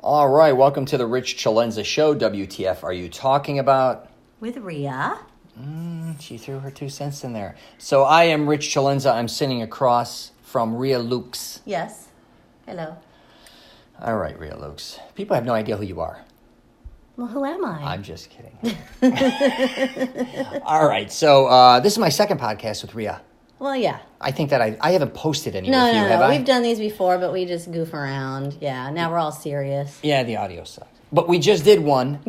All right, welcome to the Rich CELENZA Show. WTF are you talking about? With RIA. She threw her 2 cents in there. So I am Rich CELENZA. I'm sitting across from RIA LOEKS. Yes. Hello. All right, RIA LOEKS. People have no idea who you are. Well, who am I? I'm just kidding. All right, so this is my second podcast with RIA. Well, yeah. I think that I haven't posted any with you, No. have I? We've done these before, but we just goof around. Yeah, now we're all serious. Yeah, the audio sucks. But we just did one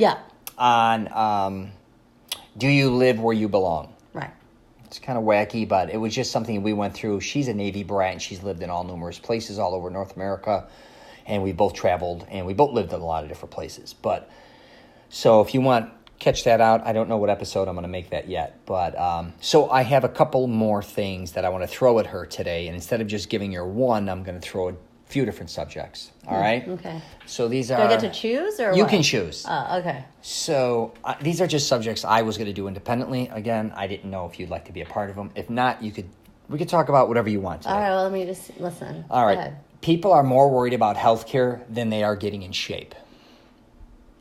on do you live where you belong? Right. It's kind of wacky, but it was just something we went through. She's a Navy brat, and she's lived in all numerous places all over North America, and we both traveled, and we both lived in a lot of different places. But so if you want, catch that out. I don't know what episode I'm going to make that yet, but so I have a couple more things that I want to throw at her today, and instead of just giving her one, I'm going to throw a few different subjects. All right? Okay. So these are... Do I get to choose, or You what? can choose. Oh, okay. So these are just subjects I was going to do independently. Again, I didn't know if you'd like to be a part of them. If not, we could talk about whatever you want today. All right, well, let me just listen. All right. Go ahead. People are more worried about healthcare than they are getting in shape.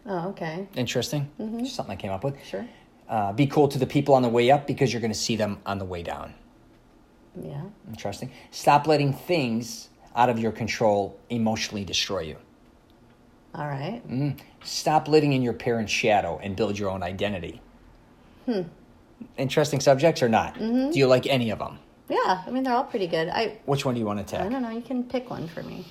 Oh, okay. Interesting. Mm-hmm. Something I came up with. Sure. Be cool to the people on the way up because you're going to see them on the way down. Yeah. Interesting. Stop letting things out of your control emotionally destroy you. All right. Stop living in your parents' shadow and build your own identity. Interesting subjects or not? Mm-hmm. Do you like any of them? Yeah, I mean, they're all pretty good. Which one do you want to take? I don't know. You can pick one for me.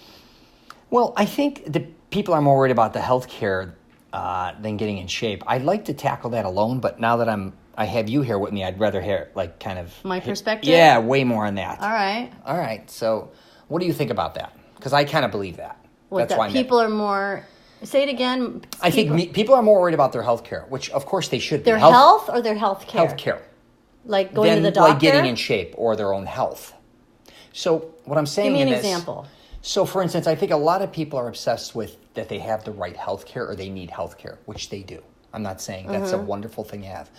Well, I think the people are more worried about the healthcare than getting in shape. I'd like to tackle that alone, but now that I have you here with me, I'd rather hear my perspective. Yeah, way more on that. All right. So, what do you think about that? Because I kind of believe that. That's why people are more. Say it again. I think people are more worried about their healthcare, which of course they should be. Their health or their health care? Healthcare. Like going to the doctor? Like getting in shape or their own health. So what I'm saying Give me in an example. So for instance, I think a lot of people are obsessed with that they have the right healthcare or they need healthcare, which they do. I'm not saying that's a wonderful thing to have.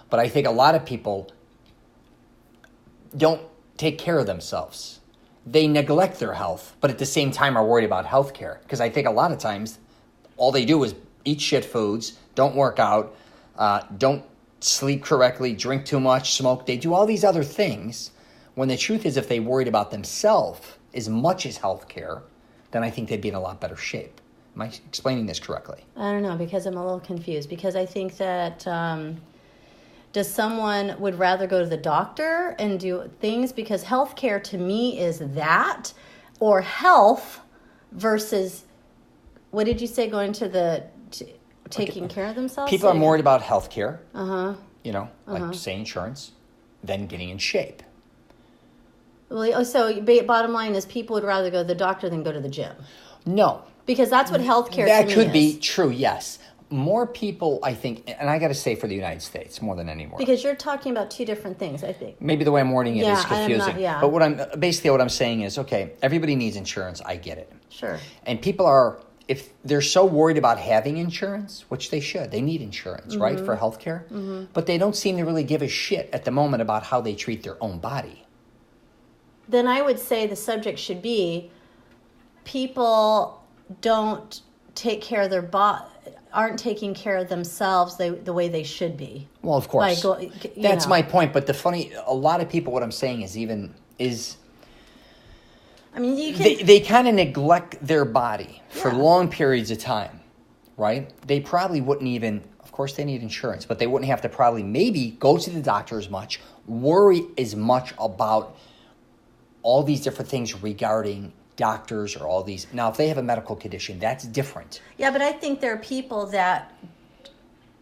But I think a lot of people don't take care of themselves. They neglect their health, but at the same time are worried about healthcare. Because I think a lot of times all they do is eat shit foods, don't work out, don't sleep correctly, drink too much, smoke. They do all these other things when the truth is if they worried about themselves as much as healthcare, then I think they'd be in a lot better shape. Am I explaining this correctly? I don't know, because I'm a little confused. Because I think that does someone would rather go to the doctor and do things? Because healthcare to me is that, or health versus, what did you say, going to taking care of themselves? People are more worried about healthcare, like say insurance, than getting in shape. Well, so bottom line is people would rather go to the doctor than go to the gym. No. Because that's what healthcare to me is. That could be true, yes. More people, I think, and I got to say for the United States more than anywhere. Because you're talking about two different things, I think. Maybe the way I'm wording it is confusing. But what I'm saying is, okay, everybody needs insurance. I get it. Sure. And people are, if they're so worried about having insurance, which they should, they need insurance, right, for healthcare. Mm-hmm. But they don't seem to really give a shit at the moment about how they treat their own body. Then I would say the subject should be people don't take care of their body, aren't taking care of themselves the way they should be. Well, of course. That's my point. But a lot of people, what I'm saying is I mean, you can... They kind of neglect their body for long periods of time, right? They probably wouldn't even, of course they need insurance, but they wouldn't have to probably maybe go to the doctor as much, worry as much about all these different things regarding doctors or all these. Now, if they have a medical condition, that's different. Yeah, but I think there are people that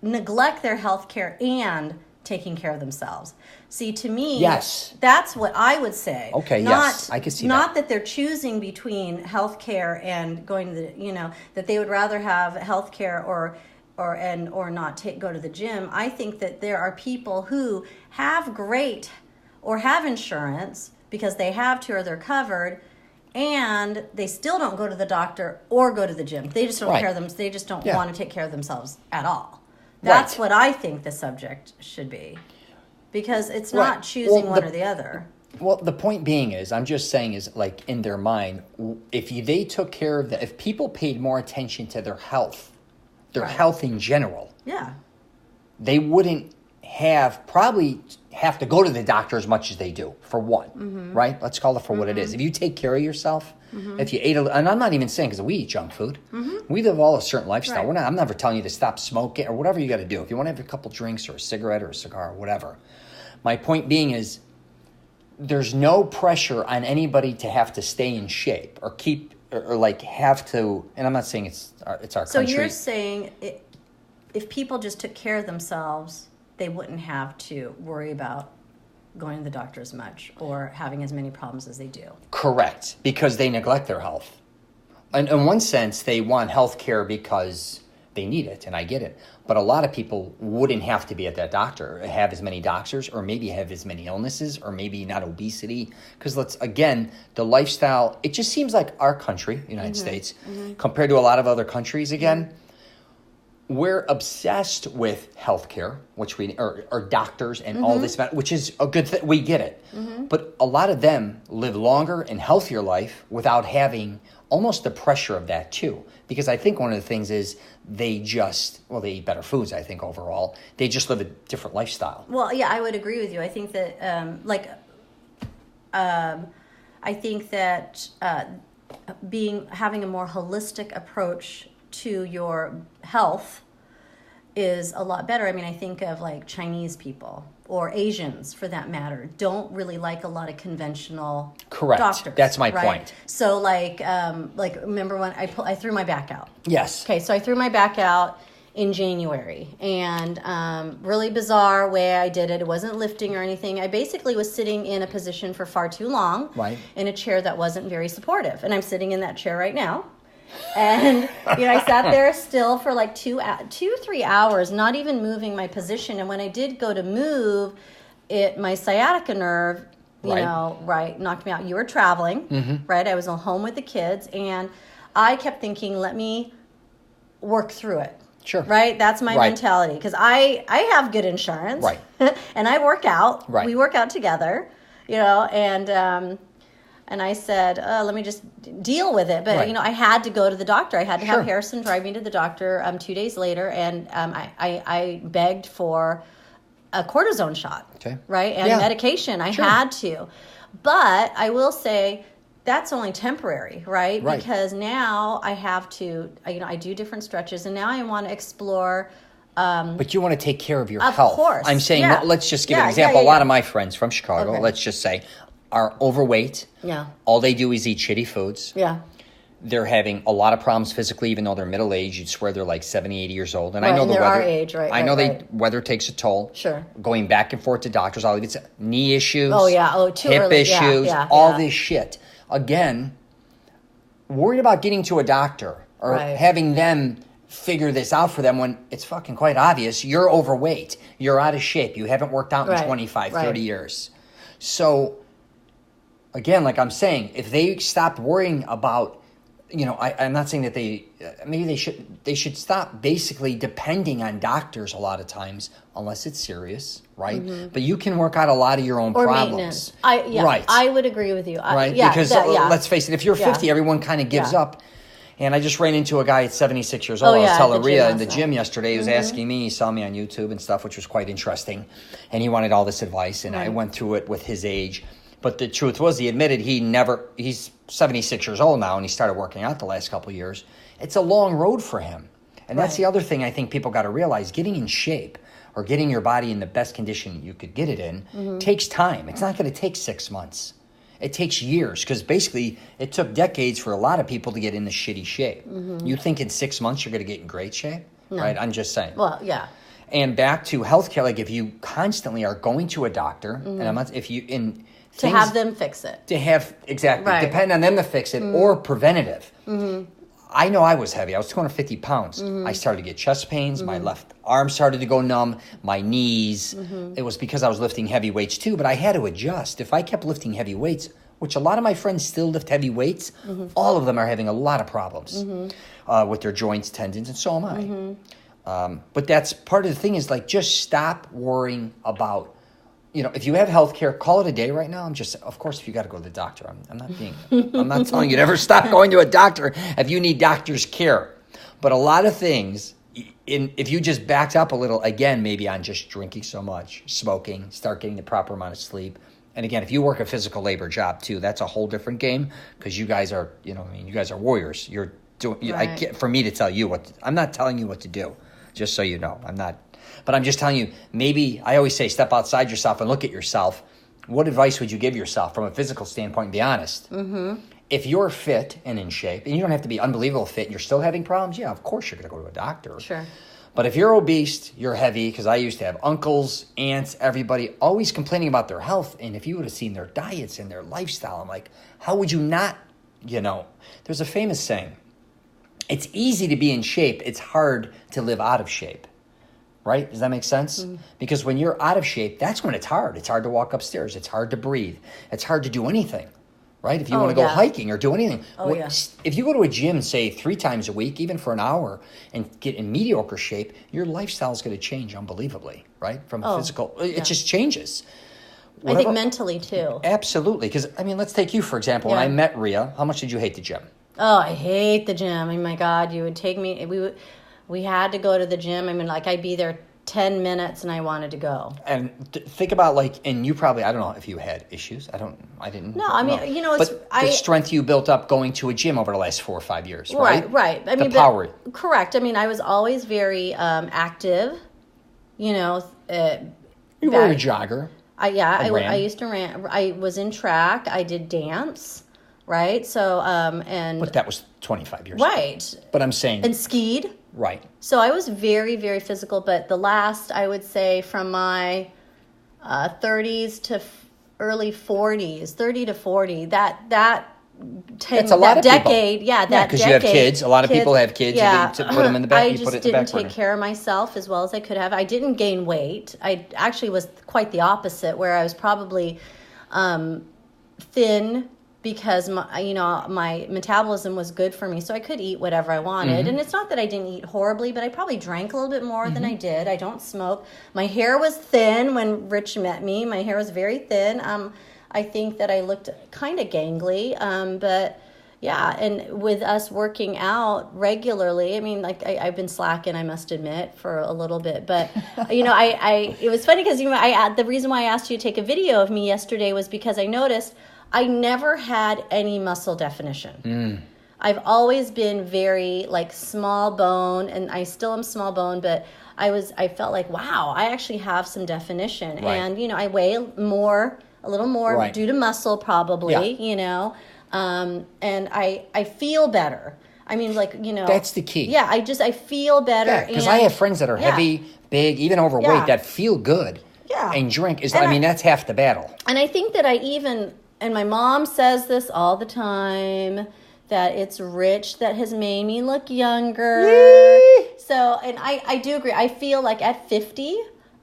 neglect their health care and taking care of themselves. See, to me, yes, that's what I would say. Okay, yes, I can see that. Not that they're choosing between health care and going to the, that they would rather have health care or not go to the gym. I think that there are people who have great or have insurance because they have to or they're covered, and they still don't go to the doctor or go to the gym. They just don't care them. They just don't want to take care of themselves at all. That's what I think the subject should be, because it's not choosing one or the other. Well, the point being is, I'm just saying is like in their mind, they took care of if people paid more attention to their health in general, they wouldn't probably have to go to the doctor as much as they do, for one, right? Let's call it for what it is. If you take care of yourself, if you ate, and I'm not even saying because we eat junk food, we live all a certain lifestyle. Right. I'm never telling you to stop smoking or whatever you got to do. If you want to have a couple drinks or a cigarette or a cigar or whatever. My point being is, there's no pressure on anybody to have to stay in shape or keep or like have to. And I'm not saying it's our country. So you're saying if people just took care of themselves, they wouldn't have to worry about going to the doctor as much or having as many problems as they do. Correct, because they neglect their health. And in one sense, they want health care because they need it, and I get it. But a lot of people wouldn't have to be at that doctor, have as many doctors, or maybe have as many illnesses, or maybe not obesity. Because the lifestyle, it just seems like our country, United States, compared to a lot of other countries, we're obsessed with healthcare, which or doctors and all this, which is a good thing. We get it. But a lot of them live longer and healthier life without having almost the pressure of that too. Because I think one of the things is they eat better foods, I think, overall. They just live a different lifestyle. Well, yeah, I would agree with you. I think that, having a more holistic approach to your health is a lot better. I mean, I think of like Chinese people or Asians, for that matter, don't really like a lot of conventional doctors. That's my right? point. So like remember when I threw my back out? Yes. Okay, so I threw my back out in January, and really bizarre way I did it. It wasn't lifting or anything. I basically was sitting in a position for far too long, right, in a chair that wasn't very supportive, and I'm sitting in that chair right now. And I sat there still for like 2-3 hours, not even moving my position. And when I did go to move, my sciatica nerve, knocked me out. You were traveling, right? I was home with the kids, and I kept thinking, let me work through it. Sure. Right? That's my mentality, because I have good insurance, right? And I work out. Right. We work out together, and I said, let me just deal with it. But, I had to go to the doctor. I had to have Harrison drive me to the doctor 2 days later. And I begged for a cortisone shot, right? And medication. I had to. But I will say that's only temporary, right? Because now I have to, I do different stretches. And now I want to explore... but you want to take care of your health. Of course. I'm saying, let's just give an example. A lot of my friends from Chicago, let's just say, are overweight. Yeah. All they do is eat shitty foods. Yeah. They're having a lot of problems physically, even though they're middle-aged. You'd swear they're like 70, 80 years old. And I know the weather. Our age, right? I know weather takes a toll. Sure. Going back and forth to doctors, all it's knee issues. Oh, yeah. Oh, too hip early. issues. All this shit. Again, worried about getting to a doctor or having them figure this out for them when it's fucking quite obvious. You're overweight. You're out of shape. You haven't worked out in 25, 30 years. So... Again, like I'm saying, if they stopped worrying about, I'm not saying that maybe they should stop basically depending on doctors a lot of times, unless it's serious, right? Mm-hmm. But you can work out a lot of your own problems. Right. I would agree with you. Right? Because let's face it, if you're 50, everyone kind of gives up. And I just ran into a guy at 76 years old. I was telling RIA in the gym yesterday. He was asking me. He saw me on YouTube and stuff, which was quite interesting. And he wanted all this advice, and I went through it with his age. But the truth was, he admitted he's 76 years old now, and he started working out the last couple of years. It's a long road for him. And that's the other thing I think people got to realize. Getting in shape or getting your body in the best condition you could get it in takes time. It's not going to take 6 months. It takes years, because basically it took decades for a lot of people to get into shitty shape. You think in 6 months you're going to get in great shape? No. Right? I'm just saying. Well, yeah. And back to healthcare, like if you constantly are going to a doctor, and I'm not, if you in... To have them fix it. Depend on them to fix it, or preventative. I know I was heavy. I was 250 pounds. I started to get chest pains. My left arm started to go numb. My knees. It was because I was lifting heavy weights too, but I had to adjust. If I kept lifting heavy weights, which a lot of my friends still lift heavy weights, all of them are having a lot of problems with their joints, tendons, and so am I. But that's part of the thing is, like, just stop worrying about if you have health care, call it a day right now. Of course, if you got to go to the doctor, I'm not telling you to ever stop going to a doctor if you need doctor's care. But a lot of things, if you just backed up a little, again, maybe on just drinking so much, smoking, start getting the proper amount of sleep. And again, if you work a physical labor job too, that's a whole different game because you guys are, you guys are warriors. You're doing. Right. For me to tell you I'm not telling you what to do, just so you know. I'm not. But I'm just telling you, maybe I always say step outside yourself and look at yourself. What advice would you give yourself from a physical standpoint and be honest? Mm-hmm. If you're fit and in shape, and you don't have to be unbelievable fit and you're still having problems, yeah, of course you're going to go to a doctor. Sure. But if you're obese, you're heavy, because I used to have uncles, aunts, everybody always complaining about their health. And if you would have seen their diets and their lifestyle, I'm like, how would you not, There's a famous saying, it's easy to be in shape. It's hard to live out of shape. Right? Does that make sense? Mm. Because when you're out of shape, that's when it's hard. It's hard to walk upstairs. It's hard to breathe. It's hard to do anything. Right? If you want to go hiking or do anything. If you go to a gym, say 3 times a week, even for an hour, and get in mediocre shape, your lifestyle is going to change unbelievably, right? From physical, it just changes. I think mentally too. Absolutely. Because, let's take you, for example. When I met Rhea, how much did you hate the gym? Oh, I hate the gym. Oh, my God. You would take me, we had to go to the gym. I'd be there 10 minutes and I wanted to go. And think about and you probably, I don't know if you had issues. I didn't. No, but the strength you built up going to a gym over the last 4 or 5 years, right? Right. The power. Correct. I was always very active, You were a jogger. I used to run. I was in track. I did dance, right? So, But that was 25 years right. ago. But I'm saying. And skied. Right. So I was very, very physical, but the last, I would say, from my 30s to early 40s, 30 to 40, that's a lot of decade, people. Because you have kids. A lot of people have kids. Yeah. You put them in the back. I just didn't take care of myself as well as I could have. I didn't gain weight. I actually was quite the opposite, where I was probably thin, because my metabolism was good for me, so I could eat whatever I wanted. Mm-hmm. And it's not that I didn't eat horribly, but I probably drank a little bit more than I did. I don't smoke. My hair was thin when Rich met me. My hair was very thin. I think that I looked kind of gangly, but yeah. And with us working out regularly, I've been slacking, I must admit, for a little bit. But it was funny because the reason why I asked you to take a video of me yesterday was because I noticed I never had any muscle definition. Mm. I've always been very small bone, and I still am small bone, but I felt like, wow, I actually have some definition. Right. And, I weigh a little more right. due to muscle probably, and I feel better. That's the key. Yeah, I feel better. Because I have friends that are heavy, big, even overweight that feel good. Yeah. And drink that's half the battle. And I think that and my mom says this all the time, that it's Rich that has made me look younger. Yee! So, and I do agree. I feel like at 50,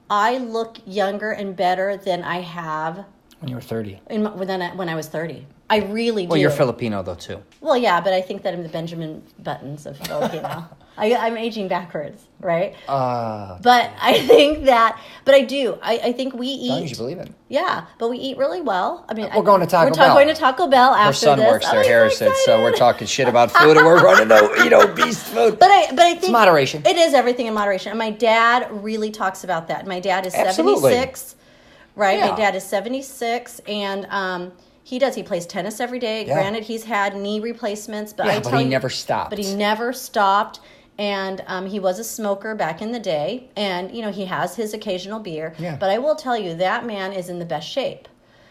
I look younger and better than I have. When you were 30. When I was 30. I really do. Well, you're Filipino, though, too. Well, yeah, but I think that I'm the Benjamin Buttons of Filipino. I'm aging backwards, right? But I think that, but I do. I think we eat. As long as you believe it. Yeah, but we eat really well. We're going to Taco Bell. We're going to Taco Bell after this. Her son works there, Harrison, so we're talking shit about food, and we're running to eat obese food. But I think it's moderation. It is everything in moderation. And my dad really talks about that. My dad is 76, right? Yeah. My dad is 76, and he plays tennis every day. Yeah. Granted, he's had knee replacements, but he never stopped. But he never stopped. And he was a smoker back in the day, and he has his occasional beer. Yeah. But I will tell you, that man is in the best shape.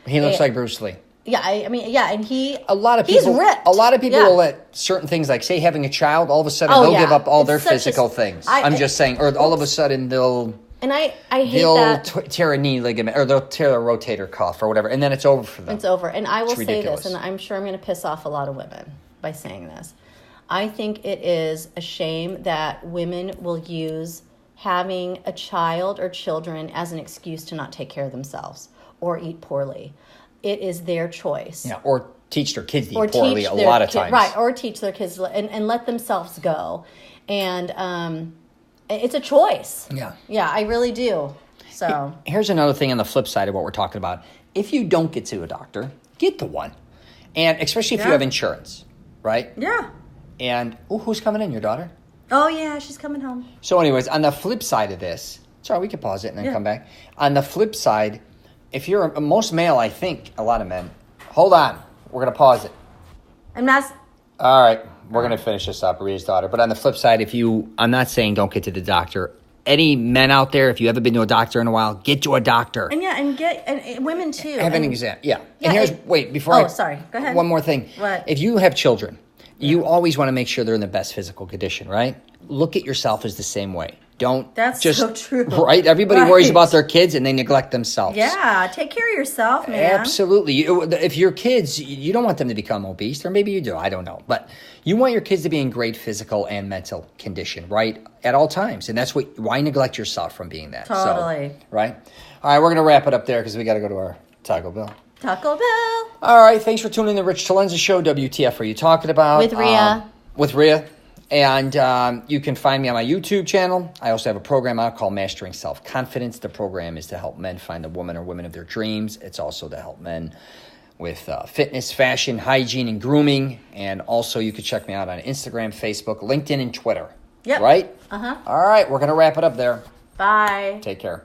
He looks like Bruce Lee. Yeah, and he's ripped. A lot of people will let certain things, like say having a child, all of a sudden they'll give up all their physical things. I'm just saying, or all of a sudden they'll. And I hate that. They'll tear a knee ligament, or they'll tear a rotator cuff or whatever, and then it's over for them. It's over. And I will say this, and I'm sure I'm going to piss off a lot of women by saying this. I think it is a shame that women will use having a child or children as an excuse to not take care of themselves or eat poorly. It is their choice. Yeah, or teach their kids to eat poorly a lot of times. Right, or teach their kids and let themselves go. And it's a choice. Yeah. Yeah, I really do. So here's another thing on the flip side of what we're talking about. If you don't get to a doctor, get to one. And especially if you have insurance, right? Yeah. And who's coming in? Your daughter? Oh, yeah, she's coming home. So anyways, on the flip side of this, sorry, we can pause it and then come back. On the flip side, if you're most male, I think, a lot of men, hold on, we're going to pause it. I'm not... All right, we're going to finish this up, Ria's daughter. But on the flip side, I'm not saying don't get to the doctor. Any men out there, if you haven't been to a doctor in a while, get to a doctor. And and women too. Have an exam, And sorry, go ahead. One more thing. What? If you have children, you always want to make sure they're in the best physical condition, right? Look at yourself as the same way. That's so true. Right? Everybody worries about their kids and they neglect themselves. Yeah, take care of yourself, man. Absolutely. If your kids, you don't want them to become obese, or maybe you do, I don't know. But you want your kids to be in great physical and mental condition, right? At all times. And that's why neglect yourself from being that. Totally. So, right? All right, we're going to wrap it up there because we got to go to our Taco Bell. Taco Bell. All right, thanks for tuning in to the Rich CELENZA Show. WTF are you talking about? With Ria. With Ria. And you can find me on my YouTube channel. I also have a program out called Mastering Self-Confidence. The program is to help men find the woman or women of their dreams. It's also to help men with fitness, fashion, hygiene, and grooming. And also you can check me out on Instagram, Facebook, LinkedIn, and Twitter. Yep. Right? Uh-huh. All right, we're going to wrap it up there. Bye. Take care.